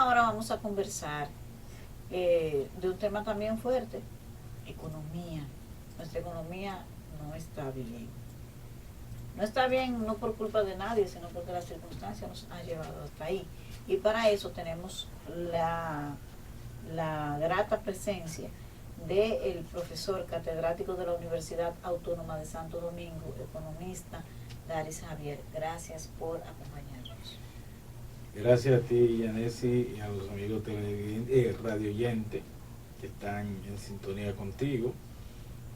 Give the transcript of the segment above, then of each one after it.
ahora vamos a conversar de un tema también fuerte, economía. Nuestra economía no está bien. No está bien no por culpa de nadie, sino porque las circunstancias nos han llevado hasta ahí. Y para eso tenemos la grata presencia del profesor catedrático de la Universidad Autónoma de Santo Domingo, economista, Daris Javier. Gracias por acompañarnos. Gracias a ti, Yanesi, y a los amigos radio oyentes que están en sintonía contigo.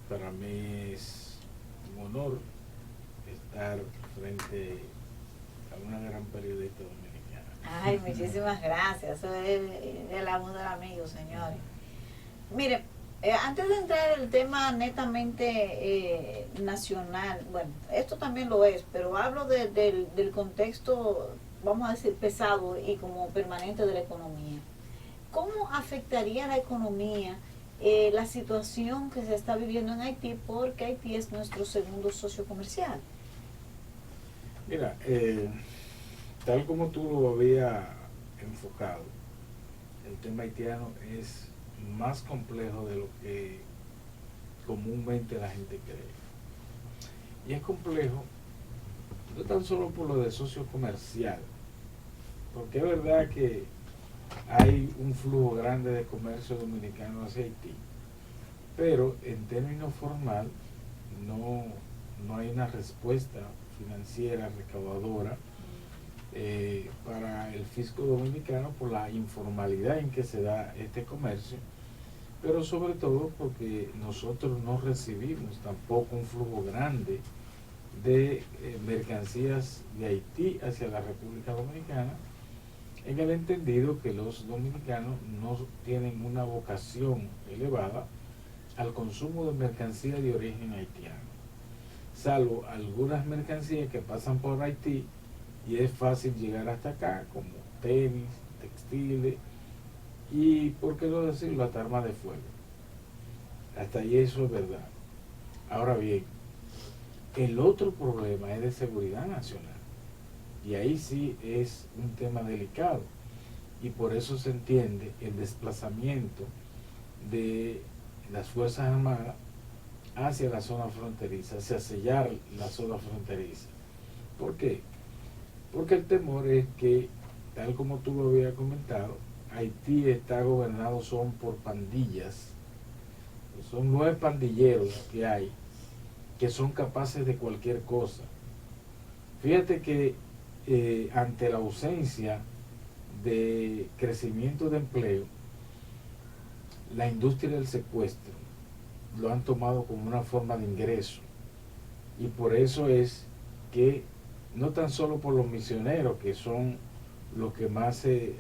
Para mí es un honor estar frente a una gran periodista dominicana. Ay, muchísimas gracias. Eso es el amor del amigo, señores. Mire, antes de entrar en el tema netamente nacional, bueno, esto también lo es, pero hablo del contexto, vamos a decir, pesado y como permanente de la economía. ¿Cómo afectaría la economía la situación que se está viviendo en Haití? Porque Haití es nuestro segundo socio comercial. Mira, tal como tú lo habías enfocado, el tema haitiano es más complejo de lo que comúnmente la gente cree. Y es complejo no tan solo por lo de socio comercial, porque es verdad que hay un flujo grande de comercio dominicano hacia Haití, pero en términos formal no, no hay una respuesta financiera recaudadora para el fisco dominicano por la informalidad en que se da este comercio, pero sobre todo porque nosotros no recibimos tampoco un flujo grande de mercancías de Haití hacia la República Dominicana, en el entendido que los dominicanos no tienen una vocación elevada al consumo de mercancías de origen haitiano, salvo algunas mercancías que pasan por Haití y es fácil llegar hasta acá, como tenis, textiles y, por qué no decirlo, hasta armas de fuego. Hasta ahí eso es verdad. Ahora bien, el otro problema es de seguridad nacional. Y ahí sí es un tema delicado. Y por eso se entiende el desplazamiento de las Fuerzas Armadas hacia la zona fronteriza, hacia sellar la zona fronteriza. ¿Por qué? Porque el temor es que, tal como tú lo habías comentado, Haití está gobernado son por pandillas. Son 9 pandilleros que hay que son capaces de cualquier cosa. Fíjate que ante la ausencia de crecimiento de empleo, la industria del secuestro lo han tomado como una forma de ingreso. Y por eso es que, no tan solo por los misioneros, que son los que más se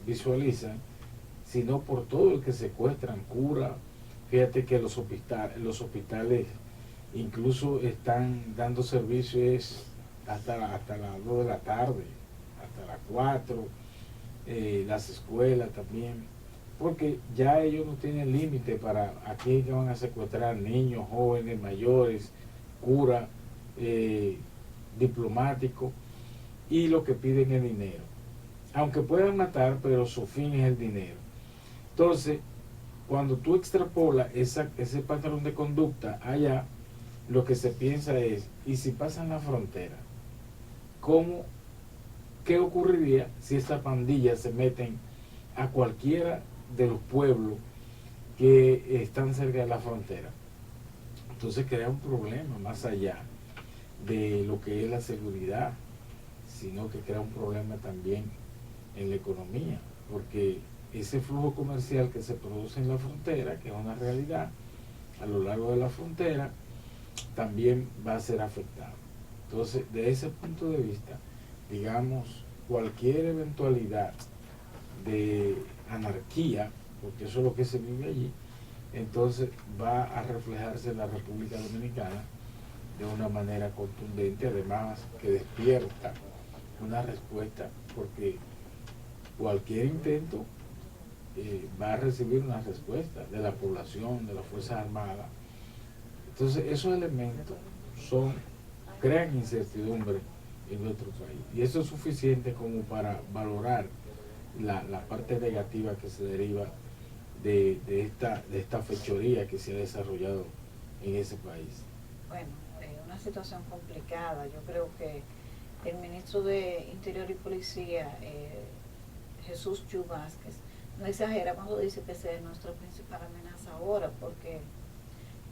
visualizan, sino por todo el que secuestran, cura. Fíjate que los hospitales incluso están dando servicios hasta las 2 de la tarde, hasta las 4, las escuelas también, porque ya ellos no tienen límite para aquí que van a secuestrar niños, jóvenes, mayores, cura, diplomático, y lo que piden es dinero. Aunque puedan matar, pero su fin es el dinero. Entonces, cuando tú extrapolas ese patrón de conducta allá, lo que se piensa es, ¿y si pasan la frontera? ¿Qué ocurriría si estas pandillas se meten a cualquiera de los pueblos que están cerca de la frontera? Entonces crea un problema más allá de lo que es la seguridad, sino que crea un problema también en la economía, porque ese flujo comercial que se produce en la frontera, que es una realidad a lo largo de la frontera, también va a ser afectado. Entonces, de ese punto de vista, digamos, cualquier eventualidad de anarquía, porque eso es lo que se vive allí, entonces va a reflejarse en la República Dominicana de una manera contundente, además que despierta una respuesta, porque cualquier intento va a recibir una respuesta de la población, de las Fuerzas Armadas. Entonces esos elementos crean incertidumbre en nuestro país, y eso es suficiente como para valorar la parte negativa que se deriva de esta fechoría que se ha desarrollado en ese país. Bueno, una situación complicada. Yo creo que el ministro de Interior y Policía, Jesús Yu Vázquez, no exagera cuando dice que esa es nuestra principal amenaza ahora, porque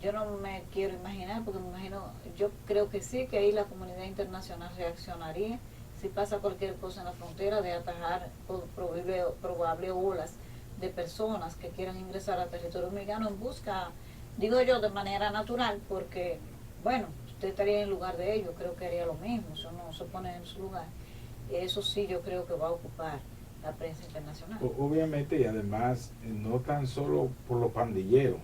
yo no me quiero imaginar, porque me imagino, yo creo que sí, que ahí la comunidad internacional reaccionaría si pasa cualquier cosa en la frontera, de atajar probable olas de personas que quieran ingresar al territorio dominicano en busca, digo yo, de manera natural, porque, bueno, usted estaría en el lugar de ellos, creo que haría lo mismo, si uno se pone en su lugar. Eso sí, yo creo que va a ocupar la prensa internacional. Obviamente, y además, no tan solo por los pandilleros,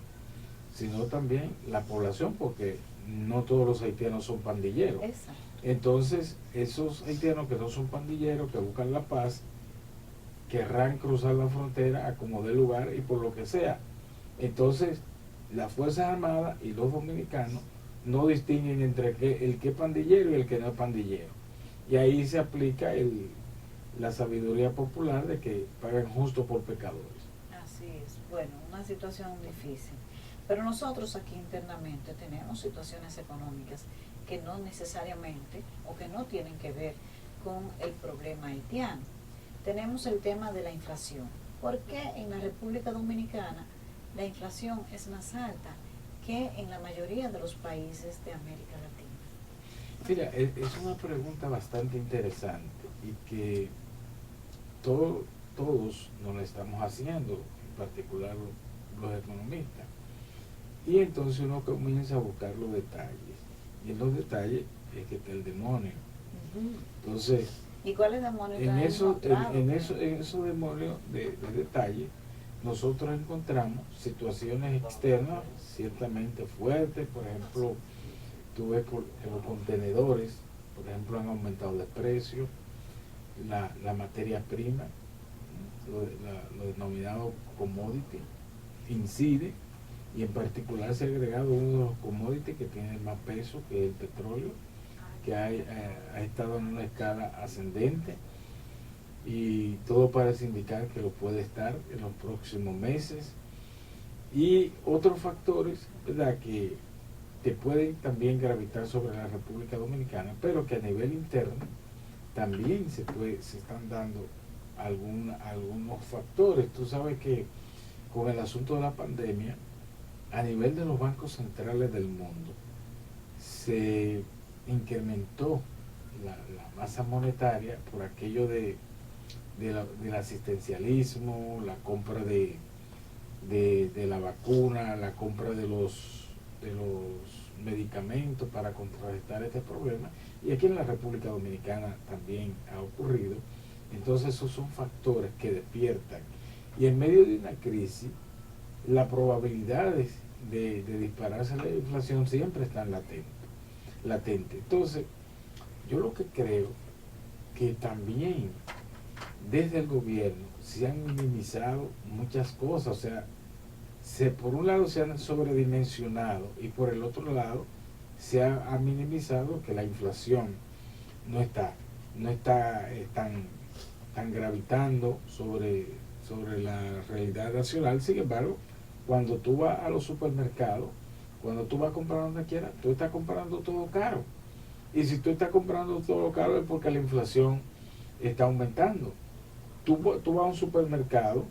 sino también la población, porque no todos los haitianos son pandilleros. Exacto. Entonces, esos haitianos que no son pandilleros, que buscan la paz, querrán cruzar la frontera a como dé lugar y por lo que sea. Entonces, las Fuerzas Armadas y los dominicanos no distinguen entre el que es pandillero y el que no es pandillero. Y ahí se aplica la sabiduría popular de que pagan justo por pecadores. Así es. Bueno, una situación difícil. Pero nosotros aquí internamente tenemos situaciones económicas que no necesariamente o que no tienen que ver con el problema haitiano. Tenemos el tema de la inflación. ¿Por qué en la República Dominicana la inflación es más alta que en la mayoría de los países de América Latina? Mira, es una pregunta bastante interesante y que todos nos la estamos haciendo, en particular los economistas. Y entonces uno comienza a buscar los detalles. Y en los detalles es que está el demonio. Entonces, ¿y cuáles demonios en esos demonios de detalle, nosotros encontramos situaciones externas ciertamente fuertes. Por ejemplo, tú ves que los contenedores, por ejemplo, han aumentado de precio, la materia prima, lo denominado commodity, incide, y en particular se ha agregado uno de los commodities que tiene más peso, que es el petróleo, que ha estado en una escala ascendente, y todo parece indicar que lo puede estar en los próximos meses. Y otros factores, ¿verdad?, que pueden también gravitar sobre la República Dominicana, pero que a nivel interno también se están dando algunos factores. Tú sabes que con el asunto de la pandemia, a nivel de los bancos centrales del mundo, se incrementó la masa monetaria por aquello del asistencialismo, la compra de la vacuna, la compra de los medicamentos para contrarrestar este problema. Y aquí en la República Dominicana también ha ocurrido. Entonces esos son factores que despiertan. Y en medio de una crisis, las probabilidades de dispararse la inflación siempre están latente. Entonces, yo lo que creo que también desde el gobierno se han minimizado muchas cosas. O sea, por un lado se han sobredimensionado y por el otro lado se ha minimizado que la inflación no está tan gravitando sobre la realidad nacional. Sin embargo, cuando tú vas a los supermercados, cuando tú vas a comprar donde quiera, tú estás comprando todo caro. Y si tú estás comprando todo caro es porque la inflación está aumentando. Tú vas a un supermercado,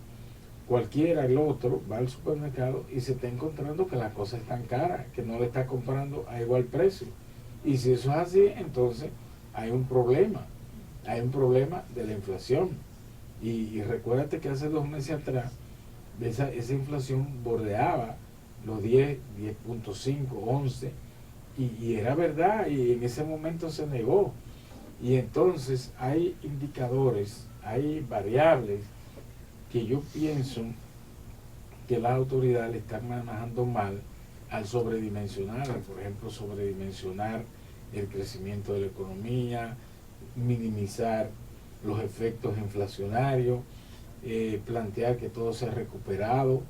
cualquiera, el otro, va al supermercado y se está encontrando que las cosas están caras, que no le está comprando a igual precio. Y si eso es así, entonces hay un problema de la inflación. Y recuérdate que hace 2 meses atrás, esa inflación bordeaba los 10.5, 11, y era verdad, y en ese momento se negó. Y entonces hay indicadores, hay variables que yo pienso que las autoridades le están manejando mal al sobredimensionar, por ejemplo, sobredimensionar el crecimiento de la economía, minimizar los efectos inflacionarios, plantear que todo se ha recuperado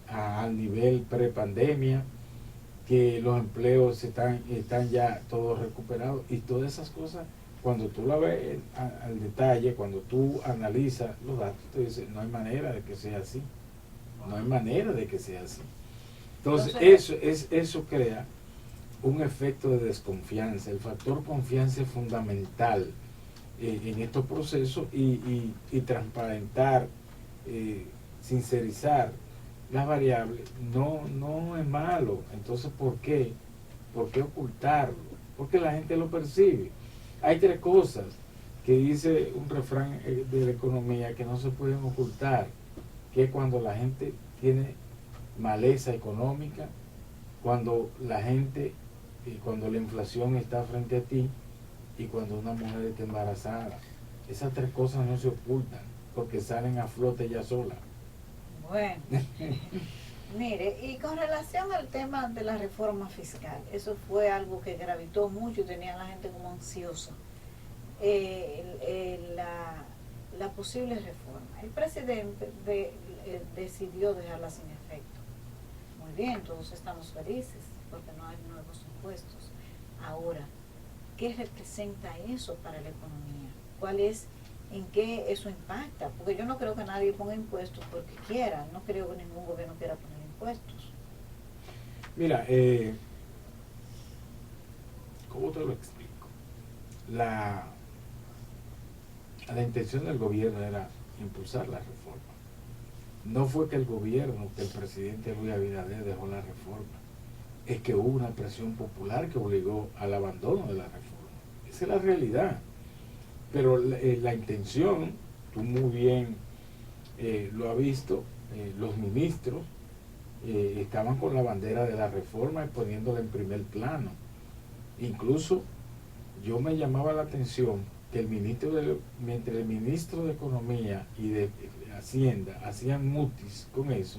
al nivel prepandemia, que los empleos están ya todos recuperados, y todas esas cosas cuando tú la ves al detalle, cuando tú analizas los datos, te dices, no hay manera de que sea así. No hay manera de que sea así. Entonces, eso crea un efecto de desconfianza. El factor confianza es fundamental en estos procesos y transparentar, sincerizar las variables no es malo. Entonces, ¿por qué? ¿Por qué ocultarlo? Porque la gente lo percibe. Hay tres cosas que dice un refrán de la economía que no se pueden ocultar, que es cuando la gente tiene maleza económica, cuando la gente, cuando la inflación está frente a ti y cuando una mujer está embarazada. Esas tres cosas no se ocultan porque salen a flote ya sola. Bueno, mire, y con relación al tema de la reforma fiscal, eso fue algo que gravitó mucho y tenía a la gente como ansiosa. La posible reforma. El presidente decidió dejarla sin efecto. Muy bien, todos estamos felices porque no hay nuevos impuestos. Ahora, ¿qué representa eso para la economía? ¿Cuál es, en qué eso impacta? Porque yo no creo que nadie ponga impuestos porque quiera. No creo que ningún gobierno quiera poner impuestos. Mira, ¿cómo te lo explico? La intención del gobierno era impulsar la reforma. No fue que el gobierno, que el presidente Luis Abinader dejó la reforma, es que hubo una presión popular que obligó al abandono de la reforma. Esa es la realidad. Pero la intención, tú muy bien lo has visto, los ministros estaban con la bandera de la reforma y poniéndola en primer plano. Incluso yo me llamaba la atención que mientras el ministro de Economía y de Hacienda hacían mutis con eso,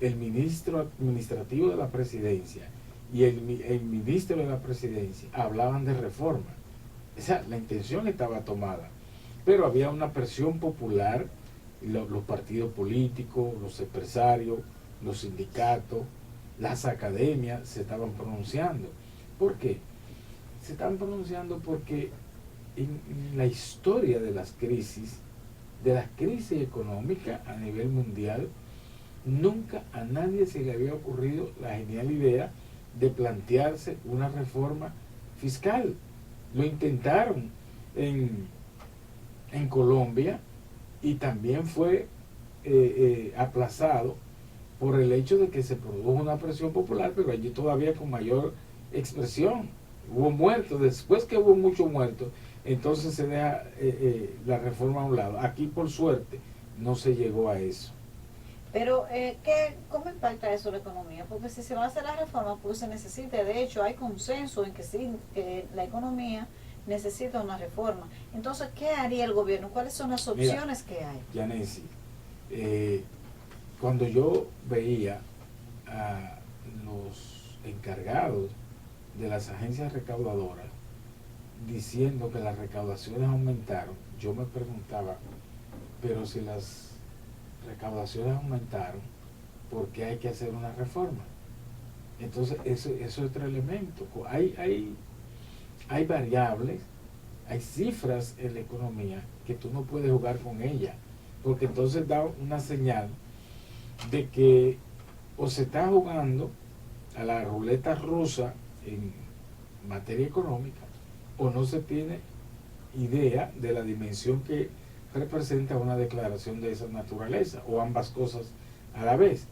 el ministro administrativo de la presidencia y el ministro de la presidencia hablaban de reforma. La intención estaba tomada, pero había una presión popular, los partidos políticos, los empresarios, los sindicatos, las academias se estaban pronunciando. ¿Por qué? Se estaban pronunciando porque en la historia de las crisis económicas a nivel mundial, nunca a nadie se le había ocurrido la genial idea de plantearse una reforma fiscal. Lo intentaron en Colombia y también fue aplazado por el hecho de que se produjo una presión popular, pero allí todavía con mayor expresión. Hubo muertos, después que hubo muchos muertos, entonces se deja la reforma a un lado. Aquí, por suerte, no se llegó a eso. Pero, ¿cómo impacta eso la economía? Porque si se va a hacer la reforma, pues se necesita. De hecho, hay consenso en que sí, que la economía necesita una reforma. Entonces, ¿qué haría el gobierno? ¿Cuáles son las opciones que hay? Yanesi, cuando yo veía a los encargados de las agencias recaudadoras diciendo que las recaudaciones aumentaron, yo me preguntaba, pero si las recaudaciones aumentaron, ¿por qué hay que hacer una reforma? Entonces, eso es otro elemento. Hay variables, hay cifras en la economía que tú no puedes jugar con ellas, porque entonces da una señal de que o se está jugando a la ruleta rusa en materia económica, o no se tiene idea de la dimensión que representa una declaración de esa naturaleza, o ambas cosas a la vez.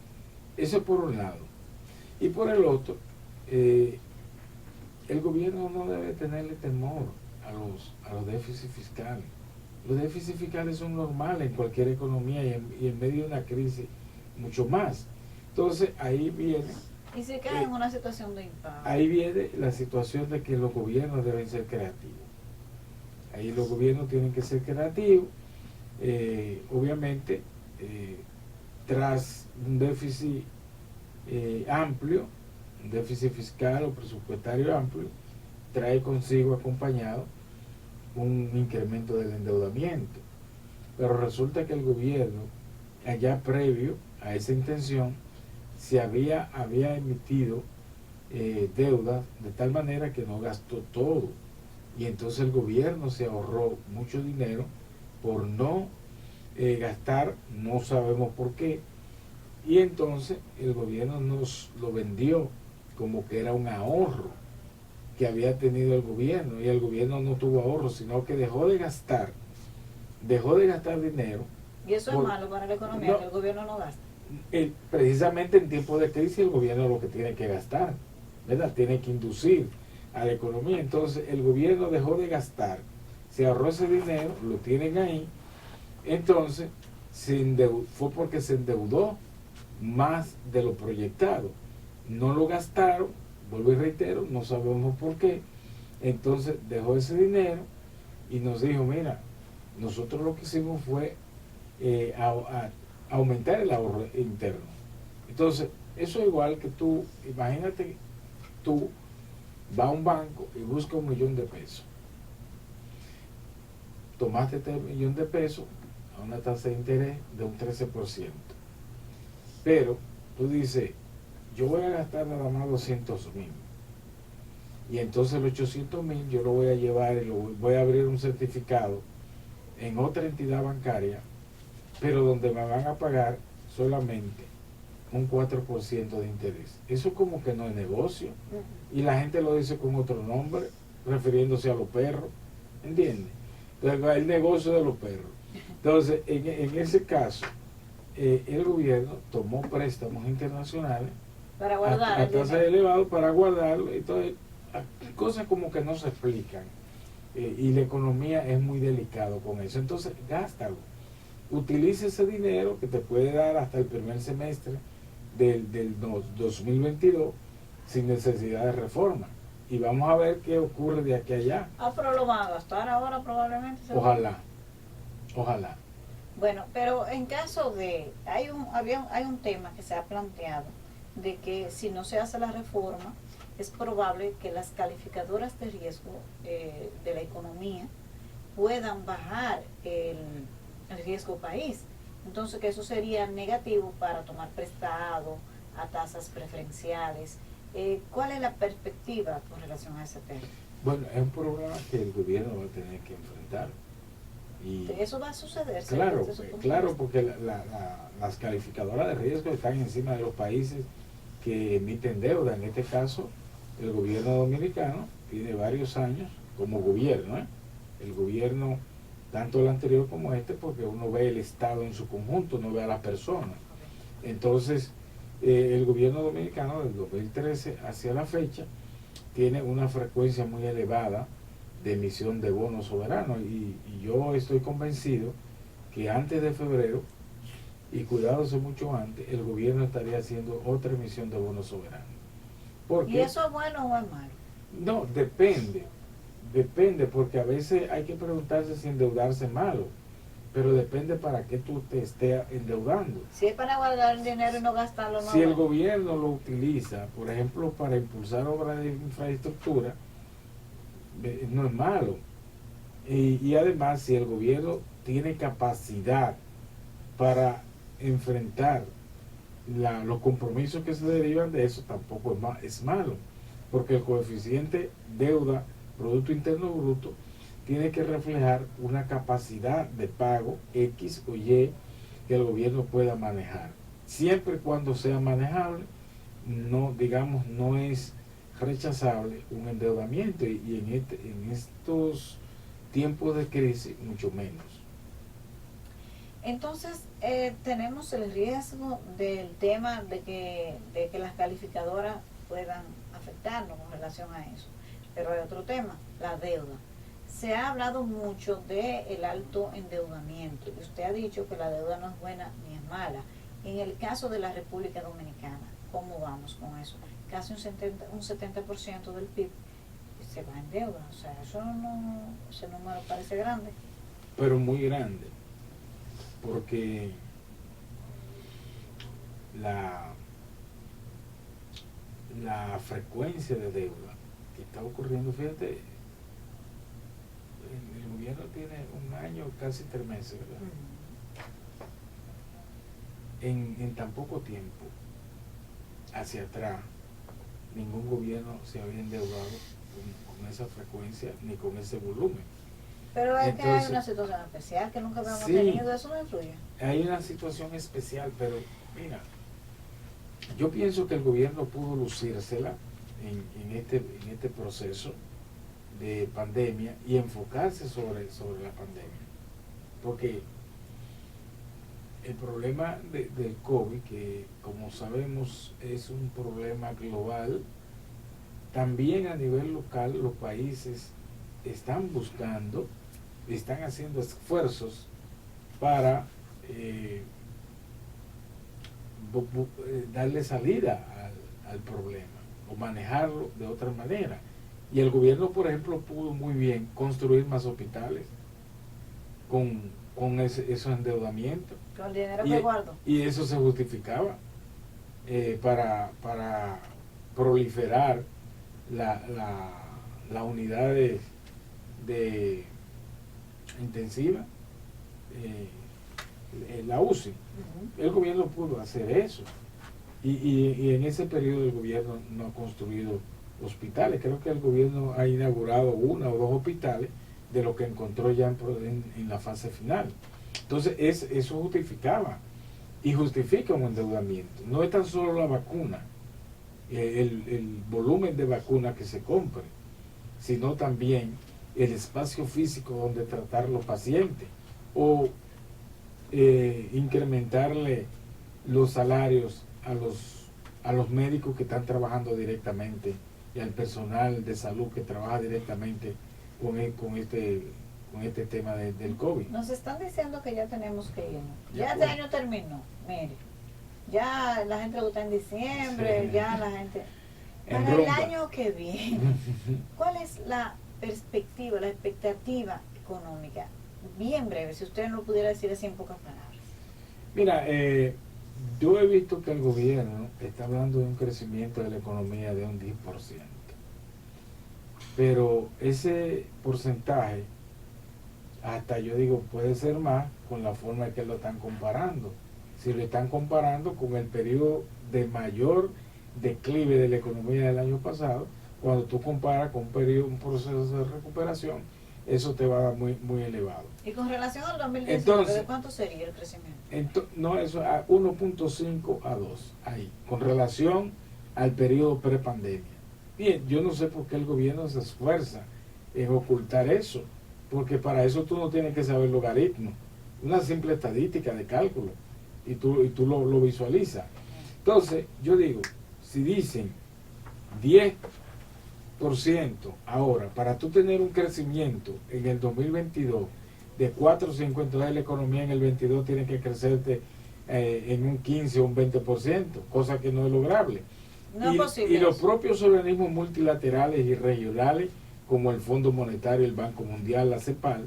Eso por un lado. Y por el otro, el gobierno no debe tenerle temor a los déficits fiscales. Los déficits fiscales son normales en cualquier economía y en medio de una crisis mucho más. Entonces ahí viene... Y se cae en una situación de impasse. Ahí viene la situación de que los gobiernos deben ser creativos. Ahí los gobiernos tienen que ser creativos. Obviamente, tras un déficit amplio, un déficit fiscal o presupuestario amplio, trae consigo acompañado un incremento del endeudamiento. Pero resulta que el gobierno, allá previo a esa intención, se había emitido deuda de tal manera que no gastó todo Y entonces el gobierno se ahorró mucho dinero por no gastar, no sabemos por qué. Y entonces el gobierno nos lo vendió como que era un ahorro que había tenido el gobierno, y el gobierno no tuvo ahorro, sino que dejó de gastar dinero. Y eso es malo para la economía, no, que el gobierno no gasta. Precisamente en tiempos de crisis el gobierno lo que tiene que gastar, ¿verdad? Tiene que inducir a la economía. Entonces el gobierno dejó de gastar, se ahorró ese dinero, lo tienen ahí, entonces fue porque se endeudó más de lo proyectado. No lo gastaron, vuelvo y reitero, no sabemos por qué. Entonces dejó ese dinero y nos dijo, mira, nosotros lo que hicimos fue aumentar el ahorro interno. Entonces, eso es igual que tú, imagínate, tú vas a un banco y buscas $1.000.000. Tomaste este $1.000.000 a una tasa de interés de un 13%. Pero tú dices, yo voy a gastar nada más 200.000. Y entonces los 800.000 yo lo voy a llevar y voy a abrir un certificado en otra entidad bancaria, pero donde me van a pagar solamente un 4% de interés. Eso como que no es negocio. Y la gente lo dice con otro nombre, refiriéndose a los perros. ¿Entiendes? Entonces, el negocio de los perros. Entonces, en ese caso, el gobierno tomó préstamos internacionales Para guardar a tasas elevadas para guardarlo. Entonces, cosas como que no se explican. Y la economía es muy delicado con eso. Entonces, gástalo. Utiliza ese dinero que te puede dar hasta el primer semestre del 2022 sin necesidad de reforma. Y vamos a ver qué ocurre de aquí a allá. Pero lo van a gastar ahora probablemente. Ojalá, ojalá. Bueno, pero en caso de, hay un tema que se ha planteado de que si no se hace la reforma, es probable que las calificadoras de riesgo de la economía puedan bajar el riesgo país. Entonces que eso sería negativo para tomar prestado a tasas preferenciales. ¿Cuál es la perspectiva con relación a ese tema? Bueno, es un problema que el gobierno va a tener que enfrentar. Y eso va a suceder. Claro, porque las calificadoras de riesgo están encima de los países que emiten deuda. En este caso, el gobierno dominicano tiene varios años como gobierno, el gobierno, tanto el anterior como este, porque uno ve el Estado en su conjunto, no ve a la persona. Entonces, el gobierno dominicano del 2013 hacia la fecha tiene una frecuencia muy elevada de emisión de bonos soberanos, y yo estoy convencido que antes de febrero, y cuidándose mucho antes, el gobierno estaría haciendo otra emisión de bonos soberanos. ¿Y eso es bueno o es malo? No, depende, porque a veces hay que preguntarse si endeudarse es malo, pero depende para qué tú te estés endeudando. Si es para guardar el dinero y no gastarlo, no. Si el gobierno lo utiliza, por ejemplo, para impulsar obras de infraestructura, no es malo. Y además, si el gobierno tiene capacidad para enfrentar los compromisos que se derivan de eso, tampoco es malo, porque el coeficiente deuda Producto Interno Bruto tiene que reflejar una capacidad de pago X o Y que el gobierno pueda manejar, siempre y cuando sea manejable. No, digamos, no es rechazable un endeudamiento, y en estos tiempos de crisis mucho menos. Entonces, tenemos el riesgo del tema de que las calificadoras puedan afectarnos con relación a eso. Pero hay otro tema, la deuda. Se ha hablado mucho del alto endeudamiento, y usted ha dicho que la deuda no es buena ni es mala. En el caso de la República Dominicana, ¿cómo vamos con eso? Casi un 70% del PIB se va en deuda. O sea, ese número parece grande. Pero muy grande, porque la frecuencia de deuda que está ocurriendo, fíjate, el gobierno tiene un año, casi 3 meses, ¿verdad? En tan poco tiempo, hacia atrás, ningún gobierno se había endeudado con esa frecuencia ni con ese volumen. Pero es que hay Entonces, una situación especial que nunca habíamos sí, tenido, eso no influye. hay una situación especial, pero mira, yo pienso que el gobierno pudo lucírsela en este proceso de pandemia y enfocarse sobre la pandemia. Porque el problema del COVID, que como sabemos es un problema global, también a nivel local los países están buscando, están haciendo esfuerzos para darle salida al problema o manejarlo de otra manera. Y el gobierno, por ejemplo, pudo muy bien construir más hospitales con esos endeudamientos. Con el dinero que guardo. Y eso se justificaba para proliferar la unidades de intensiva, la UCI. El gobierno pudo hacer eso. Y en ese periodo el gobierno no ha construido hospitales. Creo que el gobierno ha inaugurado 1 o 2 hospitales de lo que encontró ya en la fase final. Entonces eso justificaba y justifica un endeudamiento. No es tan solo la vacuna, el volumen de vacuna que se compre, sino también el espacio físico donde tratar los pacientes o incrementarle los salarios a los médicos que están trabajando directamente y al personal de salud que trabaja directamente con este tema del COVID. Nos están diciendo que ya tenemos que irnos. Ya este año terminó, mire. Ya la gente lo está en diciembre, sí. Ya la gente... Para el año que viene, ¿cuál es la perspectiva, la expectativa económica? Bien breve, si usted no lo pudiera decir así en pocas palabras. Mira, yo he visto que el gobierno está hablando de un crecimiento de la economía de un 10%. Pero ese porcentaje, hasta yo digo, puede ser más con la forma en que lo están comparando. Si lo están comparando con el periodo de mayor declive de la economía del año pasado, cuando tú comparas con un proceso de recuperación, eso te va a dar muy elevado. ¿Y con relación al 2019, de cuánto sería el crecimiento? No, eso a 1.5 a 2, ahí, con relación al periodo prepandemia. Bien, yo no sé por qué el gobierno se esfuerza en ocultar eso, porque para eso tú no tienes que saber logaritmo, una simple estadística de cálculo, y tú lo visualizas. Entonces, yo digo, si dicen 10% ahora, para tú tener un crecimiento en el 2022 de 4,50, la economía en el 22 tiene que crecerte en un 15 o un 20%, cosa que no es lograble. No es posible. Y los propios organismos multilaterales y regionales, como el Fondo Monetario, el Banco Mundial, la CEPAL,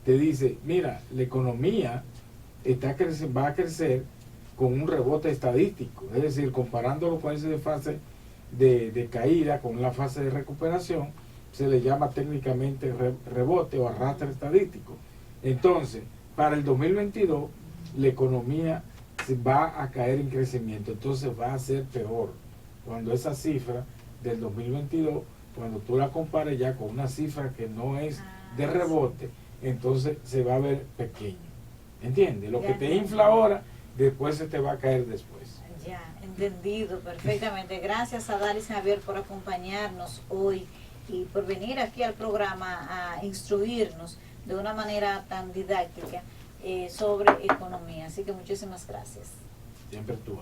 te dice, mira, la economía va a crecer con un rebote estadístico, es decir, comparándolo con esa fase de caída, con la fase de recuperación, se le llama técnicamente rebote o arrastre estadístico. Entonces, para el 2022, la economía va a caer en crecimiento, entonces va a ser peor. Cuando esa cifra del 2022, cuando tú la compares ya con una cifra que no es de rebote, entonces se va a ver pequeño. ¿Entiendes? Lo que te infla ahora, después se te va a caer después. Ya, entendido perfectamente. Gracias a Daris Javier por acompañarnos hoy y por venir aquí al programa a instruirnos de una manera tan didáctica sobre economía. Así que muchísimas gracias. Siempre tú.